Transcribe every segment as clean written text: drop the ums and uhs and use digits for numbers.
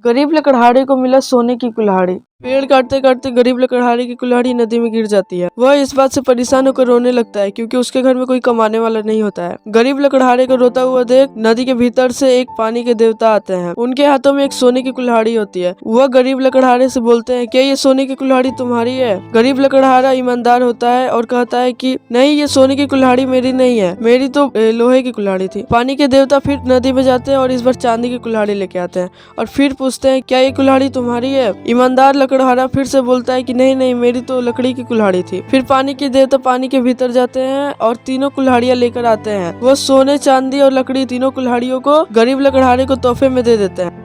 गरीब लकड़हारे को मिला सोने की कुल्हाड़ी। पेड़ काटते काटते गरीब लकड़हारे की कुल्हाड़ी नदी में गिर जाती है। वह इस बात से परेशान होकर रोने लगता है क्योंकि उसके घर में कोई कमाने वाला नहीं होता है। गरीब लकड़हारे को रोता हुआ देख नदी के भीतर से एक पानी के देवता आते हैं। उनके हाथों में एक सोने की कुल्हाड़ी होती है। वह गरीब लकड़हारे से बोलते हैं, क्या ये सोने की कुल्हाड़ी तुम्हारी है? गरीब लकड़हारा ईमानदार होता है और कहता है कि नहीं, ये सोने की कुल्हाड़ी मेरी नहीं है, मेरी तो लोहे की कुल्हाड़ी थी। पानी के देवता फिर नदी में जाते हैं और इस बार चांदी की कुल्हाड़ी लेके आते हैं और फिर पूछते हैं, क्या ये कुल्हाड़ी तुम्हारी है? ईमानदार लकड़हारा फिर से बोलता है कि नहीं नहीं, मेरी तो लकड़ी की कुल्हाड़ी थी। फिर पानी के देवता पानी के भीतर जाते हैं और तीनों कुल्हाड़ियां लेकर आते हैं। वो सोने, चांदी और लकड़ी तीनों कुल्हाड़ियों को गरीब लकड़हारे को तोहफे में दे देते हैं।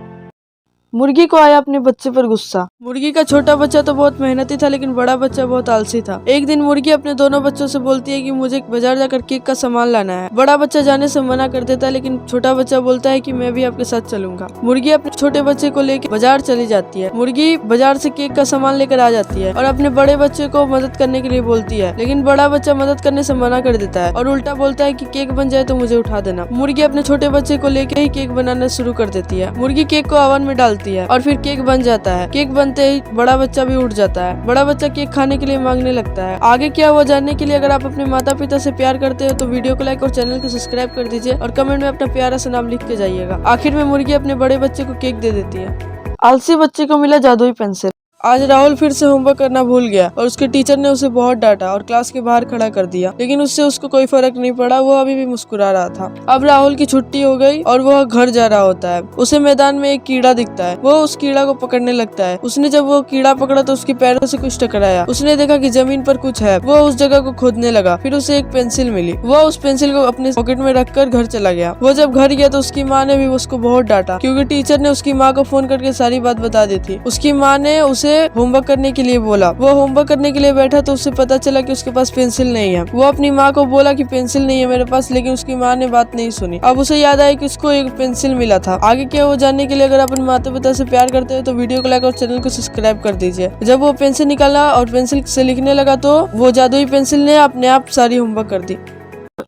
मुर्गी को आया अपने बच्चे पर गुस्सा। मुर्गी का छोटा बच्चा तो बहुत मेहनती था, लेकिन बड़ा बच्चा बहुत आलसी था। एक दिन मुर्गी अपने दोनों बच्चों से बोलती है कि मुझे बाजार जाकर केक का सामान लाना है। बड़ा बच्चा जाने से मना कर देता है, लेकिन छोटा बच्चा बोलता है कि मैं भी आपके साथ चलूंगा। मुर्गी अपने छोटे बच्चे को लेकर बाजार चली जाती है। मुर्गी बाजार से केक का सामान लेकर आ जाती है और अपने बड़े बच्चे को मदद करने के लिए बोलती है, लेकिन बड़ा बच्चा मदद करने से मना कर देता है और उल्टा बोलता है कि केक बन जाए तो मुझे उठा देना। मुर्गी अपने छोटे बच्चे को लेकर ही केक बनाना शुरू कर देती है। मुर्गी केक को ओवन में डालती है और फिर केक बन जाता है। केक बनते ही बड़ा बच्चा भी उठ जाता है। बड़ा बच्चा केक खाने के लिए मांगने लगता है। आगे क्या हुआ जानने के लिए अगर आप अपने माता पिता से प्यार करते हो तो वीडियो को लाइक और चैनल को सब्सक्राइब कर दीजिए और कमेंट में अपना प्यारा सा नाम लिख के जाइएगा। आखिर में मुर्गी अपने बड़े बच्चे को केक दे देती है। आलसी बच्चे को मिला जादुई पेंसिल। आज राहुल फिर से होमवर्क करना भूल गया और उसके टीचर ने उसे बहुत डांटा और क्लास के बाहर खड़ा कर दिया, लेकिन उससे उसको कोई फर्क नहीं पड़ा। वो अभी भी मुस्कुरा रहा था। अब राहुल की छुट्टी हो गई और वह घर जा रहा होता है। उसे मैदान में एक कीड़ा दिखता है। वो उस कीड़ा को पकड़ने लगता है। उसने जब वो कीड़ा पकड़ा तो उसके पैरों से कुछ टकराया। उसने देखा कि जमीन पर कुछ है। वो उस जगह को खोदने लगा। फिर उसे एक पेंसिल मिली। वो उस पेंसिल को अपने पॉकेट में रखकर घर चला गया। वो जब घर गया तो उसकी माँ ने भी उसको बहुत डांटा क्योंकि टीचर ने उसकी माँ को फोन करके सारी बात बता दी थी। उसकी माँ ने उसे होमवर्क करने के लिए बोला। वो होमवर्क करने के लिए बैठा तो उसे पता चला कि उसके पास पेंसिल नहीं है। वो अपनी माँ को बोला कि पेंसिल नहीं है मेरे पास, लेकिन उसकी माँ ने बात नहीं सुनी। अब उसे याद आया कि उसको एक पेंसिल मिला था। आगे क्या वो जानने के लिए अगर अपने माता पिता से प्यार करते हो तो वीडियो को लाइक और चैनल को सब्सक्राइब कर दीजिए। जब वो पेंसिल निकाला और पेंसिल से लिखने लगा तो वो जादुई पेंसिल ने अपने आप सारी होमवर्क कर दी।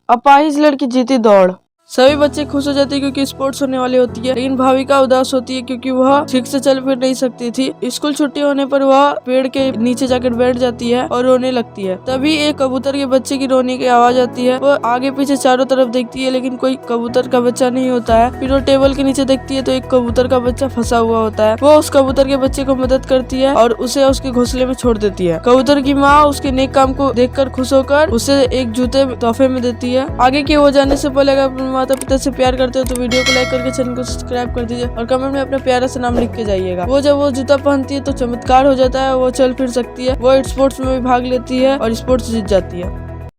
अपाहिज लड़की जीती दौड़। सभी बच्चे खुश हो जाते हैं क्योंकि स्पोर्ट्स होने वाली होती है, लेकिन भाविका उदास होती है क्योंकि वह ठीक से चल फिर नहीं सकती थी। स्कूल छुट्टी होने पर वह पेड़ के नीचे जाकर बैठ जाती है और रोने लगती है। तभी एक कबूतर के बच्चे की रोने की आवाज आती है। वह आगे पीछे चारों तरफ देखती है, लेकिन कोई कबूतर का बच्चा नहीं होता है। फिर वो टेबल के नीचे देखती है तो एक कबूतर का बच्चा फंसा हुआ होता है। वो उस कबूतर के बच्चे को मदद करती है और उसे उसके घोंसले में छोड़ देती है। कबूतर की माँ उसके नेक काम को देखकर खुश होकर उसे एक जूते तोहफे में देती है। आगे की हो जाने से पहले अगर माता पिता से प्यार करते हो तो वीडियो को लाइक करके चैनल को सब्सक्राइब कर दीजिए और कमेंट में अपना प्यारा सा नाम लिख के जाइएगा। वो जब वो जूता पहनती है तो चमत्कार हो जाता है। वो चल फिर सकती है। वो स्पोर्ट्स में भी भाग लेती है और स्पोर्ट्स जीत जाती है।